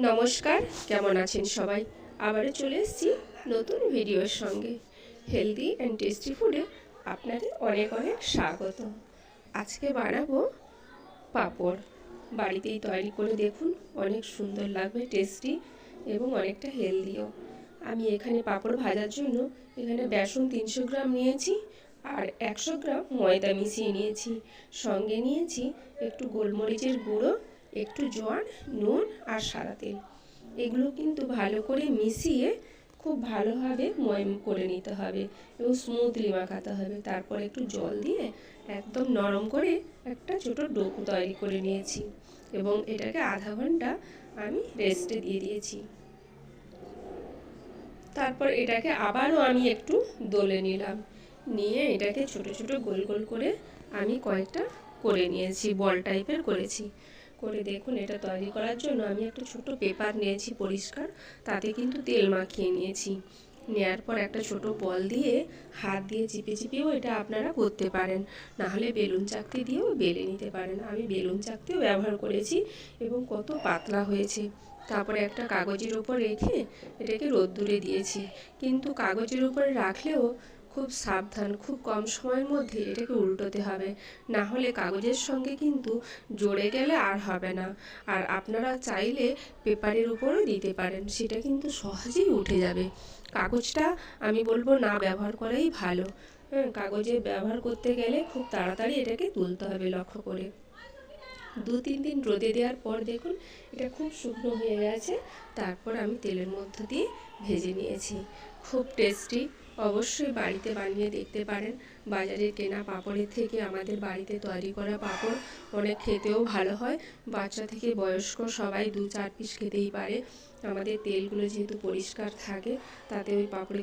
নমস্কার, কেমন আছেন সবাই? আবারও চলে এসেছি নতুন ভিডিওর সঙ্গে। হেলদি অ্যান্ড টেস্টি ফুডে আপনাদের অনেক অনেক স্বাগত। আজকে বানাবো পাঁপড়। বাড়িতেই তৈরি করে দেখুন, অনেক সুন্দর লাগবে, টেস্টি এবং অনেকটা হেলদিও। আমি এখানে পাঁপড় ভাজার জন্য এখানে বেসন 300 গ্রাম নিয়েছি আর 100 গ্রাম ময়দা মিশিয়ে নিয়েছি। সঙ্গে নিয়েছি একটু গোলমরিচের গুঁড়ো, একটু জোয়ান, নুন আর সাদা তেল। এগুলো কিন্তু ভালো করে মিশিয়ে খুব ভালোভাবে ময়ম করে নিতে হবে এবং স্মুথলি মাখাতে হবে। তারপর একটু জল দিয়ে একদম নরম করে একটা ছোটো ডো তৈরি করে নিয়েছি এবং এটাকে আধা ঘন্টা আমি রেস্টে দিয়ে দিয়েছি। তারপর এটাকে আবারও আমি একটু দলে নিলাম, নিয়ে এটাকে ছোট ছোট গোল গোল করে আমি কয়েকটা করে নিয়েছি, বল টাইপের করেছি। করে দেখুন, এটা তৈরি করার জন্য আমি একটা ছোট পেপার নিয়েছি পরিষ্কার, তাতে কিন্তু তেল মাখিয়ে নিয়েছি। নেওয়ার পর একটা ছোট বল দিয়ে হাত দিয়ে চিপে চিপেও এটা আপনারা করতে পারেন, নাহলে বেলুন চাকতি দিয়েও বেলে নিতে পারেন। আমি বেলুন চাকতিও ব্যবহার করেছি এবং কত পাতলা হয়েছে। তারপরে একটা কাগজের উপর রেখে এটাকে রোদ্দুরে দিয়েছি, কিন্তু কাগজের উপরে রাখলেও খুব সাবধান, খুব কম সময়ের মধ্যে এটাকে উল্টোতে হবে, না হলে কাগজের সঙ্গে কিন্তু জড়ে গেলে আর হবে না। আর আপনারা চাইলে পেপারের উপরও দিতে পারেন, সেটা কিন্তু সহজেই উঠে যাবে। কাগজটা আমি বলবো না ব্যবহার করাই ভালো। কাগজে ব্যবহার করতে গেলে খুব তাড়াতাড়ি এটাকে তুলতে হবে লক্ষ্য করে। 2-3 দিন রোদে দেওয়ার পর দেখুন এটা খুব শুকনো হয়ে গেছে। তারপর আমি তেলের মধ্যে দিয়ে ভেজে নিয়েছি। খুব টেস্টি, অবশ্যই বাড়িতে বানিয়ে দেখতে পারেন। বাজারের কেনা পাঁপড়ের থেকে আমাদের বাড়িতে তৈরি করা পাঁপড় অনেক খেতেও ভালো হয়। বাচ্চা থেকে বয়স্ক সবাই 2-4 পিস খেতেই পারে। আমাদের তেলগুলো যেহেতু পরিষ্কার থাকে, তাতে ওই পাঁপড়ে